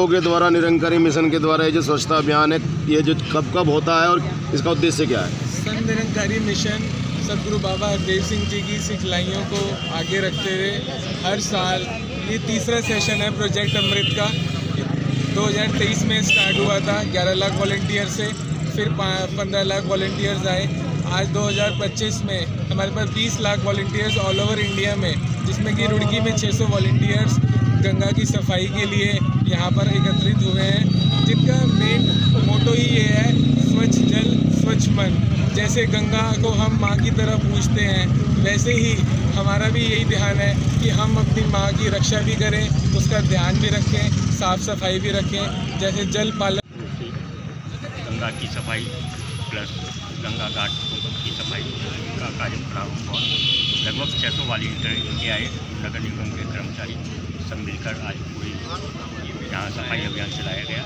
आपलोगों के द्वारा निरंकारी मिशन के द्वारा ये जो स्वच्छता अभियान है, ये जो कब होता है और इसका उद्देश्य क्या है? संत निरंकारी मिशन सतगुरु बाबा हरदेव सिंह जी की सिखलाइयों को आगे रखते हुए हर साल, ये तीसरा सेशन है प्रोजेक्ट अमृत का। 2023 में स्टार्ट हुआ था 11 लाख वॉलंटियर से, फिर 15 लाख वॉलंटियर्स आए। आज 2025 में हमारे पास 20 lakh volunteers all over India में, जिसमें कि रुड़की में 600 वॉलंटियर्स गंगा की सफाई के लिए यहाँ पर एकत्रित हुए हैं, जिनका मेन मोटो ही ये है, स्वच्छ जल स्वच्छ मन। जैसे गंगा को हम माँ की तरह पूजते हैं, वैसे ही हमारा भी यही ध्यान है कि हम अपनी माँ की रक्षा भी करें, उसका ध्यान भी रखें, साफ सफाई भी रखें। जैसे जल पालन, गंगा की सफाई प्लस गंगा घाट की सफाई का कार्यक्रम और लगभग 600 वॉलंटियर के आए। नगर निगम के कर्मचारी सब मिलकर आज पूरी यहाँ सफाई अभियान चलाया गया,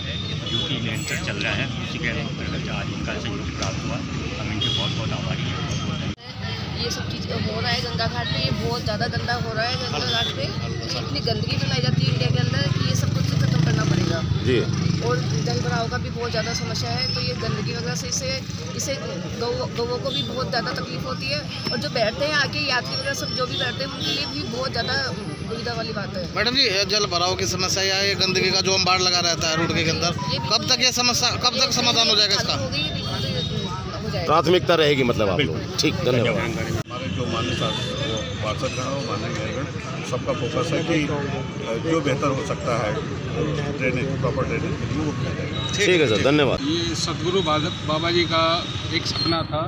जो कि निरंतर चल रहा है। उसी के अंतर्गत आज इनका सहयोग प्राप्त हुआ। हम इनके बहुत आभारी हैं। ये सब चीज़ हो रहा है गंगा घाट पे, ये बहुत ज़्यादा गंदा हो रहा है गंगा घाट पे। इतनी गंदगी फैलाई जाती है इंडिया के अंदर कि ये सब कुछ खत्म करना पड़ेगा जी। और जल भराव का भी बहुत ज़्यादा समस्या है, तो ये गंदगी वगैरह से इससे गौओं को भी बहुत ज़्यादा तकलीफ होती है, और जो बैठते हैं आके यात्री वगैरह सब जो भी बैठते हैं उनके लिए भी बहुत ज़्यादा दुविधा वाली बात है। मैडम जी, जल भराव की समस्या या ये गंदगी का जो अंबार लगा रहता है रोड के अंदर, कब तक ये समस्या, कब तक समाधान हो जाएगा इसका? प्राथमिकता रहेगी मतलब आप लोग। ठीक, धन्यवाद। हमारे जो माननीय पार्षदगण और माननीय मेयरगण, सबका फोकस है कि जो बेहतर हो सकता है ड्रेनेज, प्रॉपर ड्रेनेज के लिए वो किया जाएगा। ठीक है सर, धन्यवाद। ये सतगुरु बाबा जी का एक सपना था,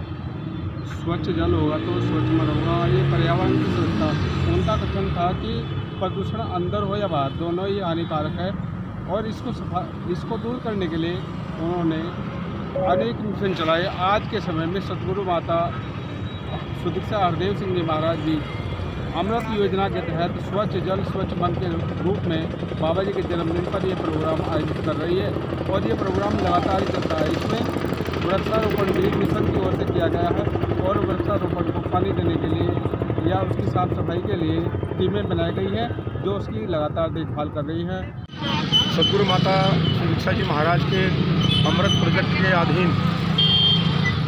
स्वच्छ जल होगा तो स्वच्छ मन होगा। ये पर्यावरण की स्वच्छता, उनका कथन था कि प्रदूषण अंदर हो या बाहर, दोनों ही हानिकारक है, और इसको दूर करने के लिए उन्होंने अनेक मिशन चलाए। आज के समय में सतगुरु माता सुदीक्षा हरदेव सिंह जी महाराज जी अमृत योजना के तहत स्वच्छ जल स्वच्छ मन के रूप में बाबा जी के जन्मदिन पर ये प्रोग्राम आयोजित कर रही है, और ये प्रोग्राम लगातार ही चलता है। इसमें वृक्षारोपण भी मिशन की ओर से किया गया है, और वृक्षारोपण को पानी देने के लिए या उसकी साफ सफाई के लिए टीमें बनाई गई हैं, जो उसकी लगातार देखभाल कर रही हैं। सतगुरु माता सुदीक्षा जी महाराज के अमृत प्रोजेक्ट के अधीन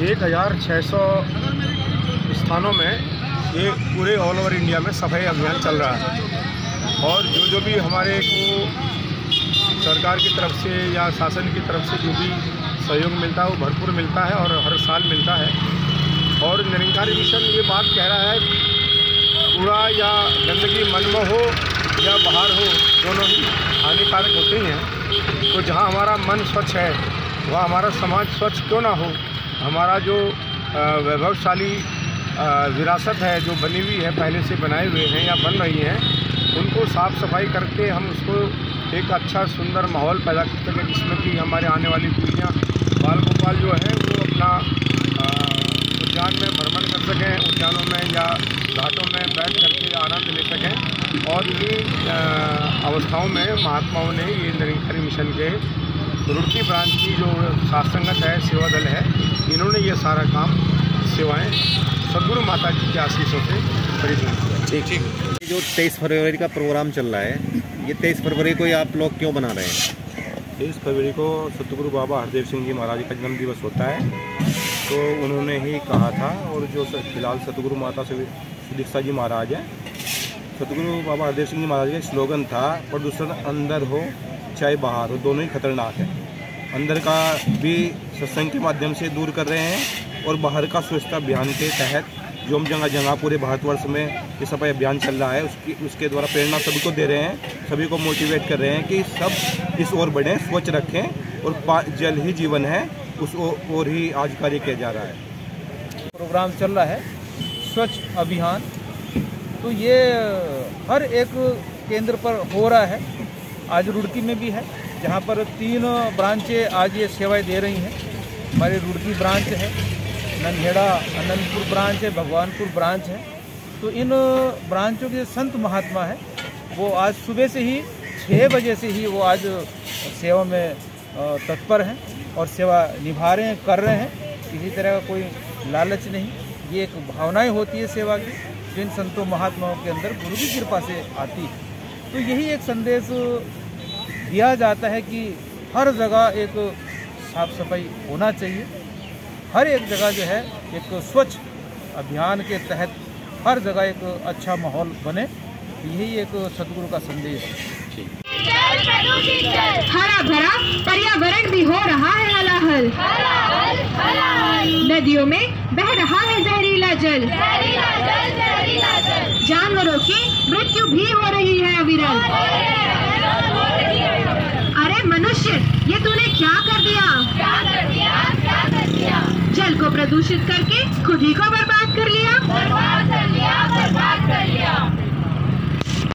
1600 स्थानों में ये पूरे ऑल ओवर इंडिया में सफाई अभियान चल रहा है, और जो भी हमारे को सरकार की तरफ से या शासन की तरफ से जो भी सहयोग मिलता है वो भरपूर मिलता है, और हर साल मिलता है। और निरंकारी मिशन ये बात कह रहा है, कूड़ा या गंदगी मन में हो या बाहर हो, दोनों ही हानिकारक होते ही हैं। तो जहाँ हमारा मन स्वच्छ है, वहाँ हमारा समाज स्वच्छ क्यों ना हो। हमारा जो वैभवशाली विरासत है जो बनी हुई है, पहले से बनाए हुए हैं या बन रही हैं, उनको साफ़ सफाई करके हम उसको एक अच्छा सुंदर माहौल पैदा कर सकें, जिसमें कि हमारे आने वाली पीढ़ियाँ बाल गोपाल जो है वो अपना उद्यान में भ्रमण कर सकें, उद्यानों में या घाटों में बैठ करके आनंद ले सकें। और इन्हीं अवस्थाओं में महात्माओं ने ये निरंकारी मिशन के रुड़की ब्रांच की जो सात्संगत है, सेवा दल है, इन्होंने ये सारा काम सेवाएं सतगुरु माता जी के आशीषों से परिपूर्ण किया। ठीक। जो 23 फरवरी का प्रोग्राम चल रहा है, ये 23 फरवरी को आप लोग क्यों बना रहे हैं? 23 फरवरी को सतगुरु बाबा हरदेव सिंह जी महाराज का जन्म दिवस होता है, तो उन्होंने ही कहा था, और जो फिलहाल सतगुरु माता सुदीक्षा जी महाराज हैं, सतगुरु बाबा हरदेव सिंह जी महाराज का स्लोगन था, प्रदूषण अंदर हो चाहे बाहर हो, दोनों ही खतरनाक है। अंदर का भी सत्संग के माध्यम से दूर कर रहे हैं, और बाहर का स्वच्छता अभियान के तहत जो हम जगह जगह पूरे भारतवर्ष में ये सफाई अभियान चल रहा है, उसके द्वारा प्रेरणा सभी को दे रहे हैं, सभी को मोटिवेट कर रहे हैं कि सब इस ओर बढ़ें, स्वच्छ रखें, और जल ही जीवन है, उस ओर ही आज कार्य किया जा रहा है। प्रोग्राम चल रहा है स्वच्छ अभियान, तो ये हर एक केंद्र पर हो रहा है। आज रुड़की में भी है, जहाँ पर 3 ब्रांचें आज ये सेवाएं दे रही हैं। हमारी रुड़की ब्रांच है, नंदेड़ा आनंदपुर ब्रांच है, भगवानपुर ब्रांच है। तो इन ब्रांचों के संत महात्मा है, वो आज सुबह से ही 6 बजे से ही वो आज सेवा में तत्पर हैं और सेवा निभा रहे हैं, कर रहे हैं। किसी तरह का कोई लालच नहीं, ये एक भावनाएं होती है सेवा की, जो इन संतों महात्माओं के अंदर गुरु की कृपा से आती है। तो यही एक संदेश दिया जाता है कि हर जगह एक साफ सफाई होना चाहिए, हर एक जगह जो है एक स्वच्छ अभियान के तहत हर जगह एक अच्छा माहौल बने, यही एक सदगुरु का संदेश है। हरा भरा पर्यावरण भी हो रहा है हलाहल, नदियों में बह रहा है जहरीला जल, जानवरों की मृत्यु भी हो रही है अविरल। अरे मनुष्य, ये तूने क्या कर दिया? जल को प्रदूषित करके खुद ही को बर्बाद कर लिया।